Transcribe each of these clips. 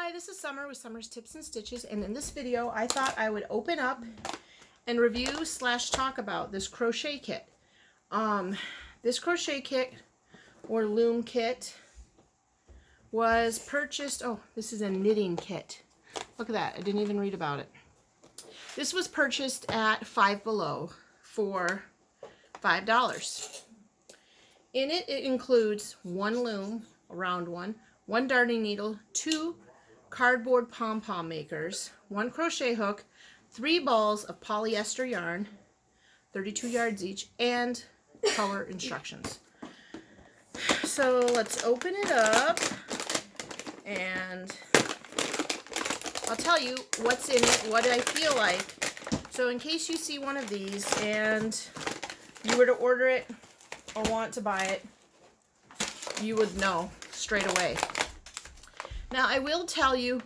Hi, this is Summer with Summer's Tips and Stitches, and in this video I thought I would open up and review / talk about this crochet kit. This crochet kit or loom kit was purchased, oh, this is a knitting kit. Look at that, I didn't even read about it. This was purchased at Five Below for $5. In it, it includes one loom, a round one darning needle, 2 cardboard pom-pom makers, 1 crochet hook, 3 balls of polyester yarn, 32 yards each, and color instructions. So let's open it up and I'll tell you what's in it, what I feel like. So in case you see one of these and you were to order it or want to buy it, you would know straight away. Now I will tell you,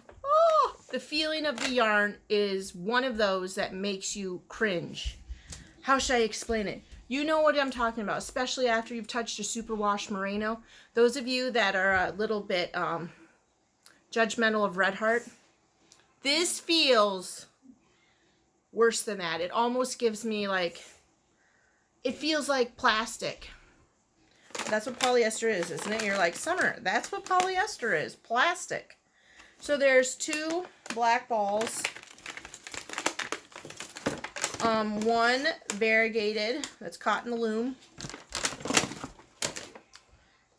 the feeling of the yarn is one of those that makes you cringe. How should I explain it? You know what I'm talking about, especially after you've touched a superwash merino. Those of you that are a little bit judgmental of Red Heart, this feels worse than that. It almost gives me like, it feels like plastic. That's what polyester is, isn't it? You're like, Summer, that's what polyester is, plastic. So there's 2 black balls, 1 variegated, that's cotton loom.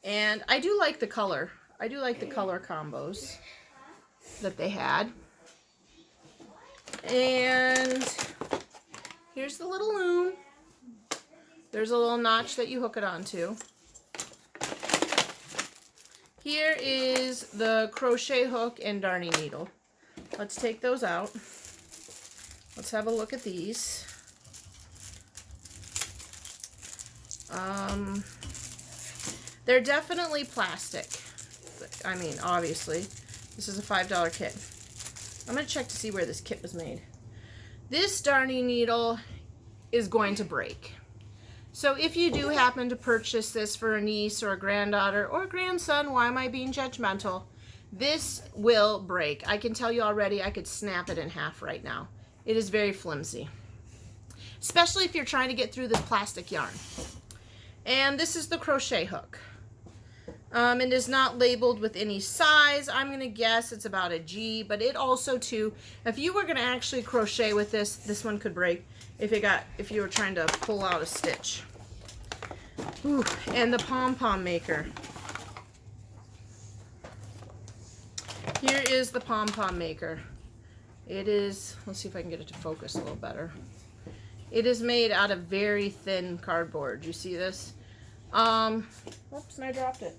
And I do like the color. I do like the color combos that they had. And here's the little loom. There's a little notch that you hook it onto. Here is the crochet hook and darning needle. Let's take those out. Let's have a look at these. They're definitely plastic. I mean, obviously. This is a $5 kit. I'm going to check to see where this kit was made. This darning needle is going to break. So if you do happen to purchase this for a niece or a granddaughter or a grandson, why am I being judgmental? This will break. I can tell you already, I could snap it in half right now. It is very flimsy, especially if you're trying to get through this plastic yarn. And this is the crochet hook. It is not labeled with any size. I'm going to guess it's about a G, but it also too, if you were going to actually crochet with this, this one could break if you were trying to pull out a stitch. Ooh, and the pom-pom maker. Here is the pom-pom maker. It is, let's see if I can get it to focus a little better. It is made out of very thin cardboard. You see this? Oops, and I dropped it.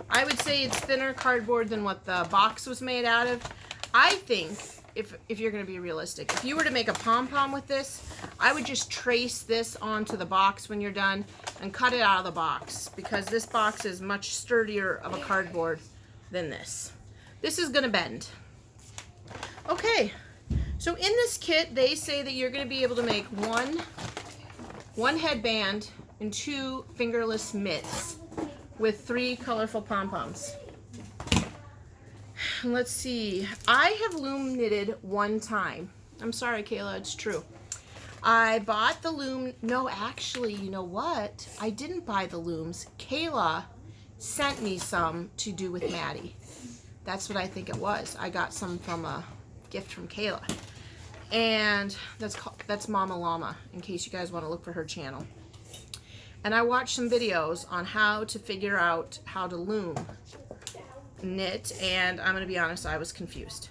I would say it's thinner cardboard than what the box was made out of. I think, if you're going to be realistic, if you were to make a pom-pom with this, I would just trace this onto the box when you're done and cut it out of the box, because this box is much sturdier of a cardboard than this. This is going to bend. Okay, so in this kit, they say that you're going to be able to make one headband and 2 fingerless mitts with 3 colorful pom-poms. Let's see. I have loom knitted 1 time. I'm sorry, Kayla, it's true. I bought the loom. No, actually, you know what? I didn't buy the looms. Kayla sent me some to do with Maddie. That's what I think it was. I got some from a gift from Kayla. And that's Mama Llama, in case you guys want to look for her channel. And I watched some videos on how to figure out how to loom knit, and I'm going to be honest, I was confused.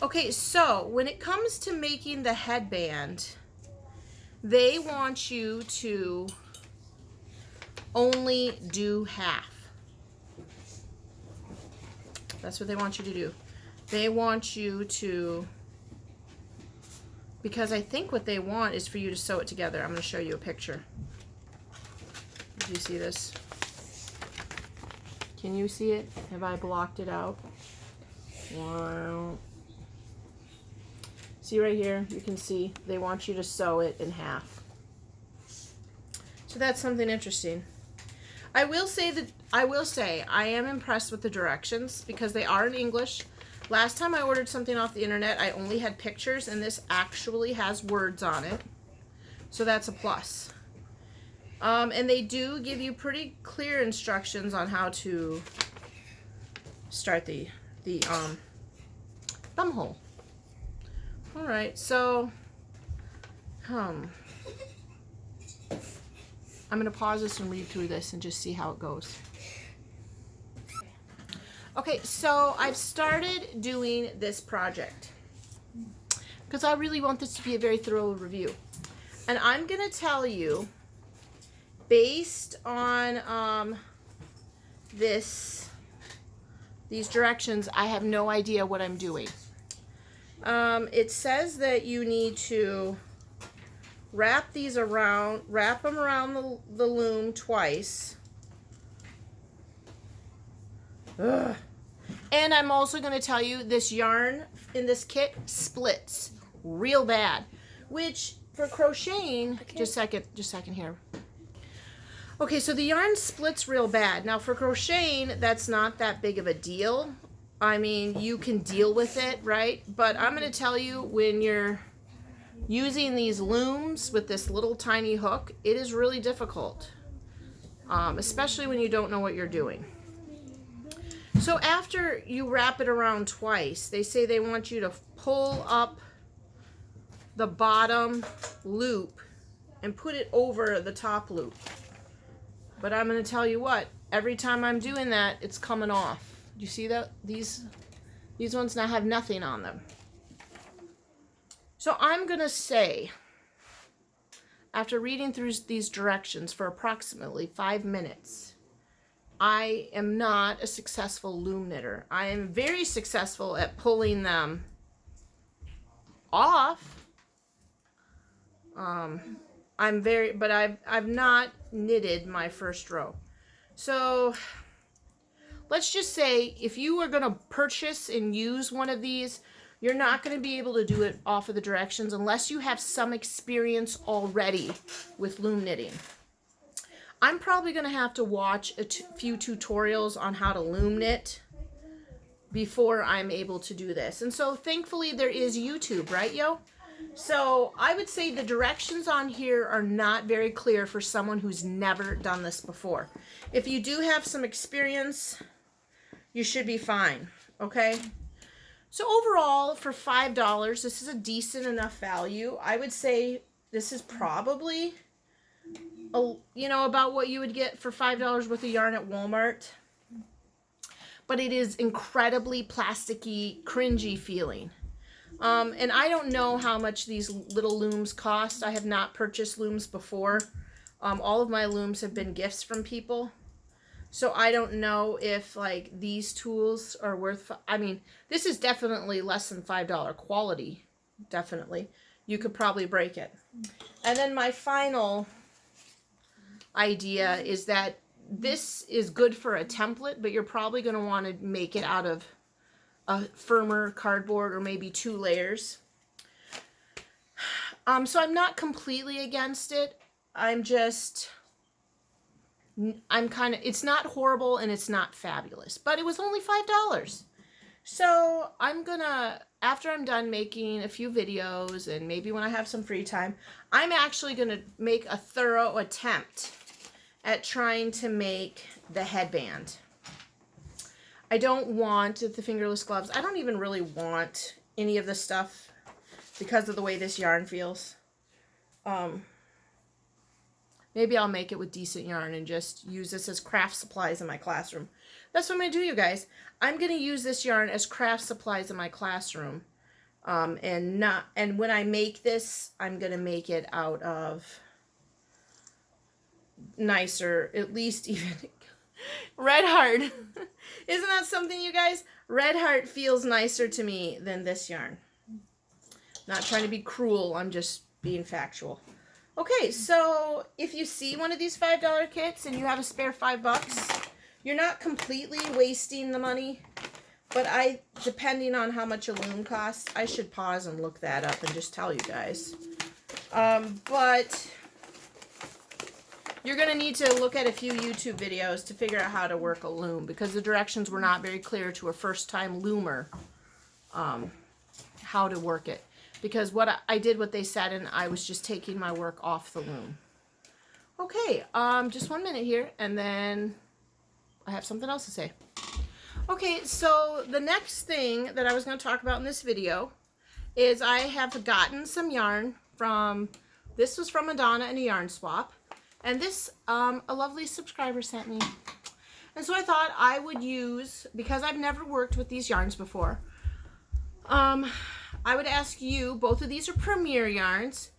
Okay, so when it comes to making the headband, they want you to only do half. That's what they want you to do. They want you to, because I think what they want is for you to sew it together. I'm going to show you a picture. Do you see this? Can you see it? Have I blocked it out? Wow. See right here? You can see they want you to sew it in half. So that's something interesting. I will say I am impressed with the directions because they are in English. Last time I ordered something off the internet, I only had pictures, and this actually has words on it. So that's a plus. And they do give you pretty clear instructions on how to start the thumb hole. All right, so I'm going to pause this and read through this and just see how it goes. Okay, so I've started doing this project because I really want this to be a very thorough review. And I'm going to tell you, based on these directions, I have no idea what I'm doing. It says that you need to wrap them around the loom twice. Ugh. And I'm also going to tell you this yarn in this kit splits real bad, which for crocheting, just a second here. Okay, so the yarn splits real bad. Now for crocheting, that's not that big of a deal. I mean, you can deal with it, right? But I'm going to tell you, when you're using these looms with this little tiny hook, it is really difficult, especially when you don't know what you're doing. So after you wrap it around twice, they say they want you to pull up the bottom loop and put it over the top loop. But I'm going to tell you what, every time I'm doing that, it's coming off. Do you see that? These ones now have nothing on them. So I'm going to say, after reading through these directions for approximately 5 minutes, I am not a successful loom knitter. I am very successful at pulling them off. But I've not knitted my first row. So let's just say if you are going to purchase and use one of these, you're not going to be able to do it off of the directions unless you have some experience already with loom knitting. I'm probably going to have to watch a few tutorials on how to loom knit before I'm able to do this. And so thankfully there is YouTube, right, yo? So I would say the directions on here are not very clear for someone who's never done this before. If you do have some experience, you should be fine, okay? So overall, for $5, this is a decent enough value. I would say this is probably, about what you would get for $5 worth of yarn at Walmart. But it is incredibly plasticky, cringy feeling. And I don't know how much these little looms cost. I have not purchased looms before. All of my looms have been gifts from people. So I don't know if like these tools are worth, I mean, this is definitely less than $5 quality. Definitely. You could probably break it. And then my final idea is that this is good for a template, but you're probably going to want to make it out of a firmer cardboard or maybe 2 layers. So I'm not completely against it. It's not horrible and it's not fabulous, but it was only $5. So I'm gonna, after I'm done making a few videos and maybe when I have some free time, I'm actually gonna make a thorough attempt at trying to make the headband. I don't want the fingerless gloves. I don't even really want any of this stuff because of the way this yarn feels. Maybe I'll make it with decent yarn and just use this as craft supplies in my classroom. That's what I'm going to do, you guys. I'm going to use this yarn as craft supplies in my classroom. And when I make this, I'm going to make it out of nicer, at least even Red Heart. Isn't that something, you guys? Red Heart feels nicer to me than this yarn. Not trying to be cruel, I'm just being factual. Okay, so if you see one of these $5 kits and you have a spare $5, you're not completely wasting the money, but depending on how much a loom costs, I should pause and look that up and just tell you guys. But you're going to need to look at a few YouTube videos to figure out how to work a loom, because the directions were not very clear to a first-time loomer how to work it. Because I did what they said, and I was just taking my work off the loom. Okay, just 1 minute here, and then I have something else to say. Okay, so the next thing that I was going to talk about in this video is I have gotten some yarn from, this was from Madonna and a yarn swap, and this a lovely subscriber sent me. And so I thought I would use, because I've never worked with these yarns before, I would ask you, both of these are Premier yarns,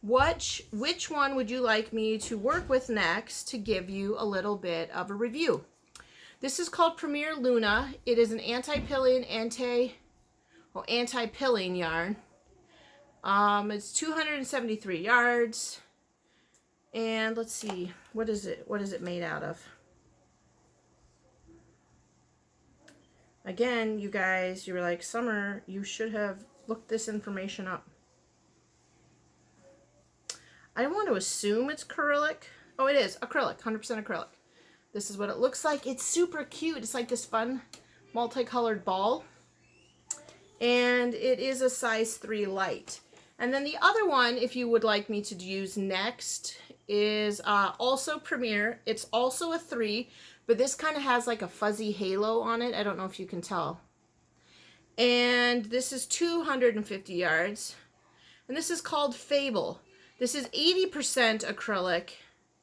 which one would you like me to work with next to give you a little bit of a review? This is called Premier Luna. It is an anti-pilling, anti-pilling yarn. It's 273 yards. And let's see, what is it made out of? Again, you guys, you were like, Summer, you should have looked this information up. I want to assume it's acrylic. Oh, it is acrylic, 100% acrylic. This is what it looks like. It's super cute. It's like this fun multicolored ball. And it is a size 3 light. And then the other one, if you would like me to use next, is also Premier. It's also a 3, but this kind of has like a fuzzy halo on it. I don't know if you can tell. And this is 250 yards. And this is called Fable. This is 80% acrylic.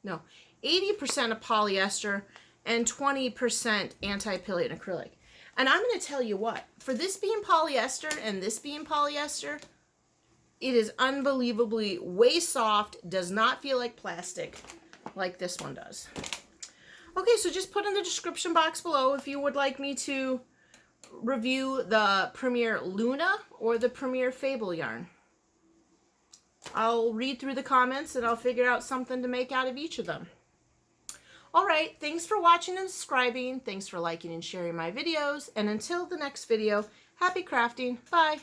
No, 80% of polyester and 20% anti-pilling acrylic. And I'm going to tell you what, for this being polyester and this being polyester, it is unbelievably way soft, does not feel like plastic like this one does. Okay, so just put in the description box below if you would like me to review the Premier Luna or the Premier Fable yarn. I'll read through the comments and I'll figure out something to make out of each of them. Alright, thanks for watching and subscribing. Thanks for liking and sharing my videos. And until the next video, happy crafting. Bye.